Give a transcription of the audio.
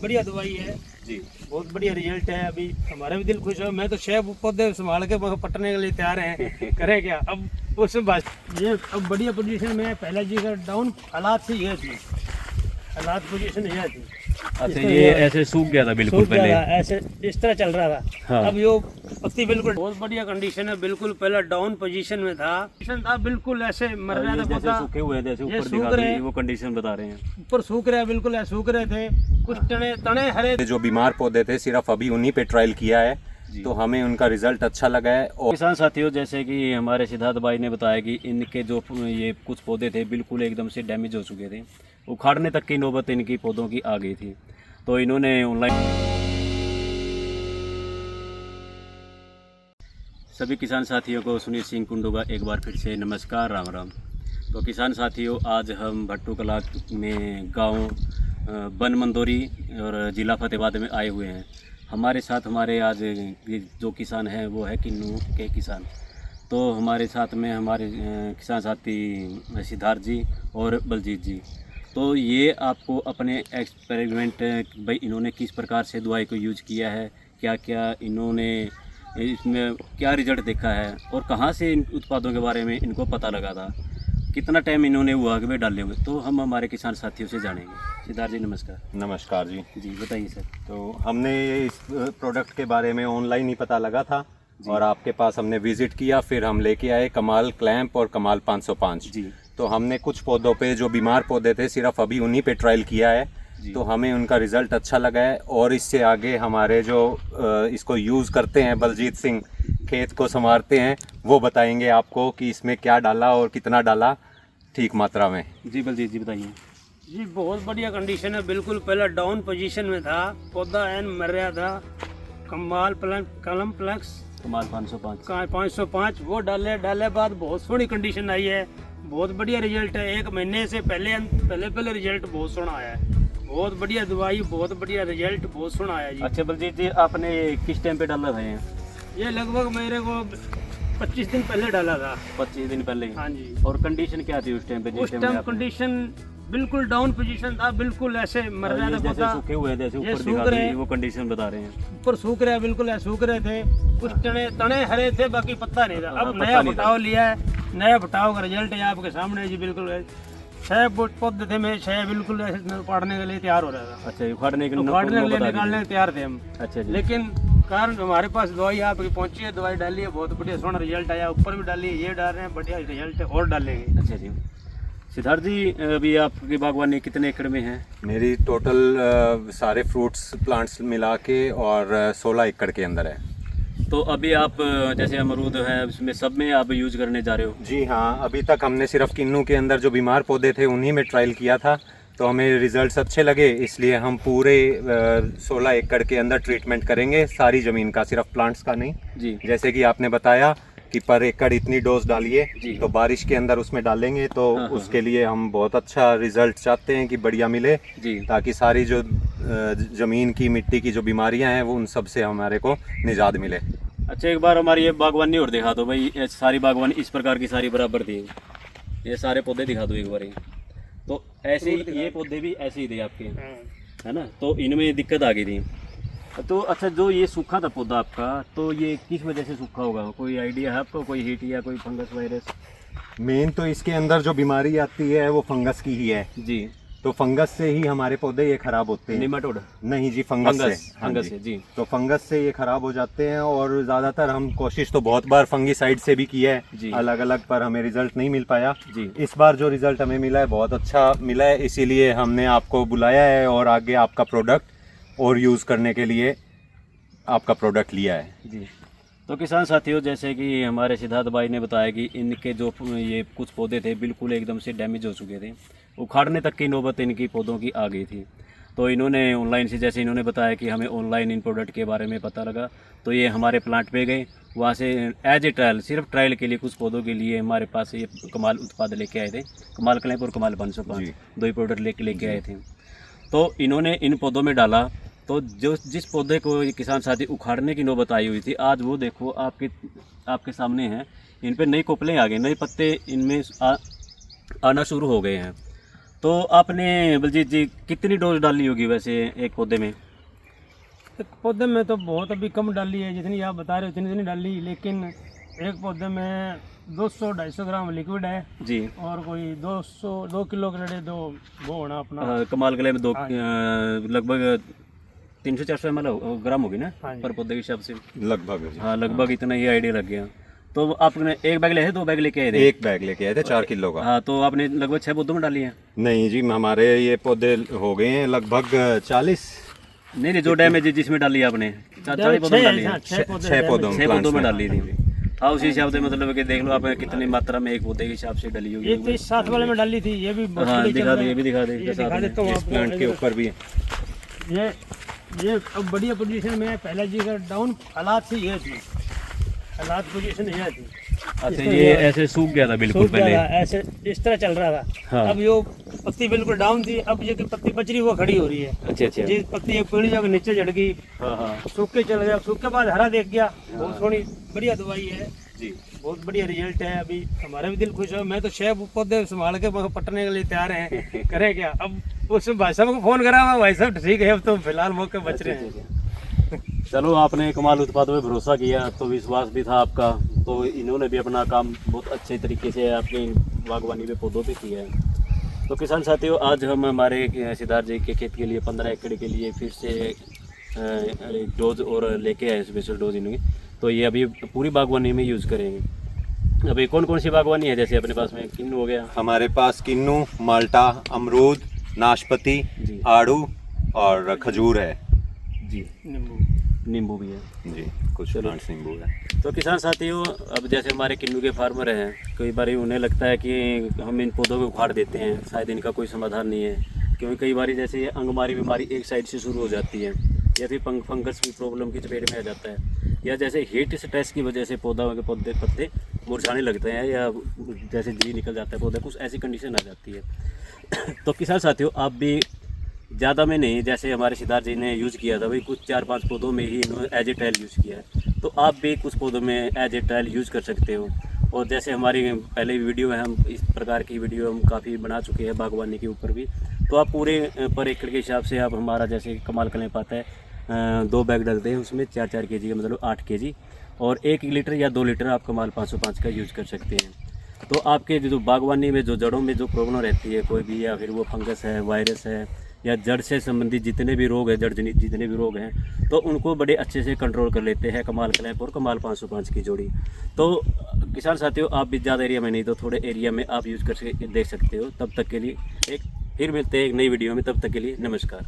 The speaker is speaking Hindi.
बढ़िया दवाई है जी। बहुत बढ़िया रिजल्ट है। अभी हमारा भी दिल खुश है। मैं तो 6 पौधे संभाल के पटने के लिए तैयार हैं। करें क्या अब उसमें बस ये अब बढ़िया पोजीशन में है। पहला जी का डाउन हालात से ये थी, हालात पोजीशन ये थी। अच्छा, ये ऐसे सूख गया था बिल्कुल सूख गया पहले। था, ऐसे इस तरह चल रहा था। हाँ। अब यो पत्ती बिल्कुल बहुत बढ़िया कंडीशन है। बिल्कुल पहला डाउन पोजीशन में था, कंडीशन था बिल्कुल ऐसे मर रहा था जैसे पौधा। सूखे हुए हैं, जैसे ये ऊपर सूख दिखा रहे रहे हैं। वो कंडीशन बता रहे हैं। ऊपर सूख रहे बिल्कुल है, सूख रहे थे कुछ तने तने हरे। जो बीमार पौधे थे सिर्फ अभी उन्हीं पे ट्रायल किया है, तो हमें उनका रिजल्ट अच्छा लगा है। और किसान साथियों, जैसे कि हमारे सिद्धार्थ भाई ने बताया कि इनके जो ये कुछ पौधे थे बिल्कुल एकदम से डैमेज हो चुके थे, उखाड़ने तक की नौबत इनकी पौधों की आ गई थी। तो इन्होंने ऑनलाइन सभी किसान साथियों को सुनील सिंह कुंडू का एक बार फिर से नमस्कार, राम राम। तो किसान साथियों, आज हम भट्टू कला में गांव बन मंदोरी और ज़िला फतेहाबाद में आए हुए हैं। हमारे साथ हमारे आज जो किसान हैं वो है किन्नू के किसान। तो हमारे साथ में हमारे किसान साथी सिद्धार्थ जी और बलजीत जी। तो ये आपको अपने एक्सपेरिमेंट भाई इन्होंने किस प्रकार से दवाई को यूज किया है, क्या क्या इन्होंने इसमें क्या रिजल्ट देखा है और कहाँ से इन उत्पादों के बारे में इनको पता लगा था, कितना टाइम इन्होंने विभाग में डाले हुए, तो हम हमारे किसान साथियों से जानेंगे। सिद्धार्थ जी नमस्कार। नमस्कार जी। जी बताइए सर। तो हमने इस प्रोडक्ट के बारे में ऑनलाइन ही पता लगा था और आपके पास हमने विजिट किया, फिर हम लेके आए कमाल क्लैंप और कमाल 505 जी। तो हमने कुछ पौधों पे जो बीमार पौधे थे सिर्फ अभी उन्हीं पे ट्रायल किया है, तो हमें उनका रिजल्ट अच्छा लगा है। और इससे आगे हमारे जो इसको यूज़ करते हैं बलजीत सिंह, खेत को संवारते हैं, वो बताएंगे आपको कि इसमें क्या डाला और कितना डाला ठीक मात्रा में। जी बलजीत जी बताइए। जी बहुत बढ़िया कंडीशन है। बिल्कुल पहला डाउन पोजीशन में था, पौधा एन मर रहा था। कमाल कलम प्लस कमाल 505 505 वो डाले बाद बहुत सोहनी कंडीशन आई है। बहुत बढ़िया रिजल्ट है। 1 महीने से पहले रिजल्ट बहुत सोहना आया है। बहुत बढ़िया दवाई, बहुत बढ़िया रिजल्ट, बहुत सोहना आया जी। अच्छा बलजीत जी, आपने किस टाइम पे डाला था ये लगभग मेरे को 25 दिन पहले डाला था। 25 दिन पहले। हाँ जी। और कंडीशन क्या थी उस टाइम पे? उस टाइम कंडीशन बिल्कुल डाउन पोजीशन था, बिल्कुल ऐसे मर रहा था जैसे पौधा। सूखे हुए, जैसे ये ऊपर सूख दिखा रहे रहे हैं। वो कंडीशन बता रहे हैं। ऊपर सूख रहे बिल्कुल है, सूख रहे थे कुछ तने हरे थे, बाकी पत्ता नहीं था। अब पत्ता नया नहीं था। बटाव लिया है, नया बटाव का रिजल्ट है आपके सामने जी। बिल्कुल 6 पौधे थे, मैं 6 बिल्कुल ऐसे उपाड़ने के लिए तैयार हो रहा था। अच्छा, उखाड़ने के उखाड़ने के लिए बता निकालने दीजिए। के तैयार थे हम। अच्छा जी। लेकिन कारण हमारे पास दवाई आपकी पहुंची है, दवाई डाली है, बहुत बढ़िया सोना रिजल्ट आया। ऊपर भी डाली है, ये डाल रहे हैं, बढ़िया रिजल्ट है और डालेंगे। अच्छा जी। सिद्धार्थ जी, अभी आपकी बागवानी कितने एकड़ में है? मेरी टोटल सारे फ्रूट्स प्लांट्स मिला के और 16 एकड़ के अंदर है। तो अभी आप जैसे अमरूद है उसमें सब में आप यूज करने जा रहे हो? जी हाँ, अभी तक हमने सिर्फ किन्नू के अंदर जो बीमार पौधे थे उन्हीं में ट्रायल किया था, तो हमें रिजल्ट्स अच्छे लगे, इसलिए हम पूरे 16 एकड़ के अंदर ट्रीटमेंट करेंगे, सारी ज़मीन का, सिर्फ प्लांट्स का नहीं। जी। जैसे कि आपने बताया कि पर एकड़ इतनी डोज डालिए, जी। तो बारिश के अंदर उसमें डालेंगे, तो हाँ, उसके लिए हम बहुत अच्छा रिजल्ट चाहते हैं कि बढ़िया मिले, जी। ताकि सारी जो ज़मीन की मिट्टी की जो बीमारियां हैं वो उन सब से हमारे को निजात मिले। अच्छा, एक बार हमारी ये बागवानी और दिखा दो भाई। ये सारी बागवानी इस प्रकार की सारी बराबर थी, ये सारे पौधे दिखा दो एक बार। तो ऐसे ही ये पौधे भी ऐसे ही थे आपके, है ना? तो इनमें दिक्कत आ गई थी। तो अच्छा, जो ये सूखा था पौधा आपका, तो ये किस वजह से सूखा होगा? कोई आइडिया है आपको? कोई हीट या कोई फंगस वायरस? मेन तो इसके अंदर जो बीमारी आती है वो फंगस की ही है, जी। तो फंगस से ही हमारे पौधे ये खराब होते हैं। निमाटोड? नहीं जी, फंगस से। हाँ फंगस जी। से, जी। तो फंगस से ये खराब हो जाते हैं, और ज़्यादातर हम कोशिश तो बहुत बार फंगीसाइड से भी की है जी। अलग अलग, पर हमें रिजल्ट नहीं मिल पाया। जी। इस बार जो रिजल्ट हमें मिला है बहुत अच्छा मिला है, इसीलिए हमने आपको बुलाया है और आगे आपका प्रोडक्ट और यूज़ करने के लिए आपका प्रोडक्ट लिया है। जी। तो किसान साथियों, जैसे कि हमारे सिद्धार्थ भाई ने बताया कि इनके जो ये कुछ पौधे थे बिल्कुल एकदम से डैमेज हो चुके थे, उखाड़ने तक की नौबत इनकी पौधों की आ गई थी। तो इन्होंने ऑनलाइन से, जैसे इन्होंने बताया कि हमें ऑनलाइन इन प्रोडक्ट के बारे में पता लगा, तो ये हमारे प्लांट पे गए, वहाँ से एज ए ट्रायल, सिर्फ ट्रायल के लिए कुछ पौधों के लिए हमारे पास ये कमाल उत्पाद लेके आए थे। कमाल क्लैंप और कमाल 505 दो ही प्रोडक्ट लेके आए थे। तो इन्होंने इन पौधों में डाला, तो जो जिस पौधे को ये किसान साथी उखाड़ने की नौबत आई हुई थी, आज वो देखो आपके सामने है, इन पे नई कोपलें आ गई, नए पत्ते इनमें आना शुरू हो गए हैं। तो आपने बलजीत जी कितनी डोज डाली होगी वैसे एक पौधे में? एक पौधे में तो बहुत अभी कम डाली है, जितनी आप बता रहे हो उतनी नहीं डाली, लेकिन एक पौधे में 200-250 ग्राम लिक्विड है जी। और कोई 2 किलो के दो वो होना अपना कमाल गले में दो हाँ। लगभग 300-400 ml ग्राम होगी ना हाँ जी। पर पौधे के हिसाब से? लगभग जी। हाँ लगभग इतना ही आइडिया लग गया। तो आपने एक बैग ले 2 बैग लेके आए थे? एक बैग लेके आए थे 4 किलो का। हाँ तो आपने लगभग 6 पौधों में डाली है? नहीं जी, हमारे ये पौधे हो गए हैं लगभग 40। नहीं नहीं, जो डैमेज जिसमें डाली है आपने 40 पौधों में डाली है? 6 पौधों 6 पौधों में plants डाली थी। हाँ उसी हिसाब से मतलब कि देख लो आप कितनी मात्रा में एक पौधे के हिसाब से डली होगी। ये तो इस साथ वाले में डाली थी, ये भी बहुत हाँ बड़ी दिखा चल दे, रहा ये भी दिखा दे है। ये दिखा देता हूँ इस प्लांट के आपको। ऊपर भी है। ये अब बढ़िया पोजीशन में है, पहला जी का डाउन हालात से ये थी, हालात पोजीशन ये थी। अच्छा ये ऐसे सूख गया था बिल्कुल सूख गया पहले? था, ऐसे इस तरह चल रहा था। हाँ। अब यो पत्ती बिल्कुल डाउन थी, अब ये पत्ती बच रही वो खड़ी हो रही है। अच्छा अच्छा। जी पत्ती एक पेड़ जाकर नीचे चढ़ गई, हाँ हाँ सूख के चल गया, सूख के बाद हरा देख गया। बहुत सोनी बढ़िया दवाई है जी। बहुत बढ़िया रिजल्ट है। अभी हमारा भी दिल खुश है, मैं तो 6 पौधे संभाल के पटने के लिए तैयार हैं, करे क्या। अब उस भाई साहब को फोन करा, मैं भाई साहब ठीक है अब तो फिलहाल मौके बच रहे हैं। चलो आपने कमाल उत्पादों पे भरोसा किया तो विश्वास भी था आपका, तो इन्होंने भी अपना काम बहुत अच्छे तरीके से अपनी बागवानी पे पौधों पे किया है। तो किसान साथियों आज हम हमारे सिद्धार्थ जी के खेत के लिए 15 एकड़ के लिए फिर से एक डोज और लेके आए, स्पेशल डोज इनकी। तो ये अभी पूरी बागवानी में यूज़ करेंगे। अभी कौन कौन सी बागवानी है? जैसे अपने पास में किन्नू हो गया, हमारे पास किन्नू, माल्टा, अमरूद, नाशपाती, जी। आड़ू और खजूर है जी, नींबू भी है जी। कुछ प्लांट्स नींबू है। तो किसान साथियों अब जैसे हमारे किन्नू के फार्मर हैं, कई बार उन्हें लगता है कि हम इन पौधों को उखाड़ देते हैं, शायद इनका कोई समाधान नहीं है, क्योंकि कई बार जैसे ये अंगमारी बीमारी एक साइड से शुरू हो जाती है, या फिर फंगस की प्रॉब्लम की चपेट में आ जाता है, या जैसे हीट स्ट्रेस की वजह से पौधे पत्ते मुरझाने लगते हैं, या जैसे जी निकल जाता है पौधा, कुछ ऐसी कंडीशन आ जाती है। तो किसान साथियों आप भी ज़्यादा में नहीं, जैसे हमारे सिद्धार्थ जी ने यूज़ किया था भाई, कुछ 4-5 पौधों में ही इन्होंने एज ए ट्रायल यूज़ किया है, तो आप भी कुछ पौधों में एज ए ट्रायल यूज़ कर सकते हो। और जैसे हमारी पहले वीडियो है, हम इस प्रकार की वीडियो हम काफ़ी बना चुके हैं बागवानी के ऊपर भी, तो आप पूरे पर एकड़ के हिसाब से आप हमारा जैसे कमाल कलें पाता है 2 बैग डालते हैं, उसमें 4-4 kg का मतलब 8 kg, और 1 लीटर या 2 लीटर आप कमाल 505 का यूज़ कर सकते हैं। तो आपके जो बागवानी में जो जड़ों में जो प्रॉब्लम रहती है कोई भी, या फिर वो फंगस है, वायरस है, या जड़ से संबंधित जितने भी रोग हैं, जड़ जनित जितने भी रोग हैं, तो उनको बड़े अच्छे से कंट्रोल कर लेते हैं कमाल क्लैप और कमाल 505 की जोड़ी। तो किसान साथियों आप भी ज़्यादा एरिया में नहीं तो थोड़े एरिया में आप यूज़ कर देख सकते हो। तब तक के लिए फिर मिलते हैं एक नई वीडियो में, तब तक के लिए नमस्कार।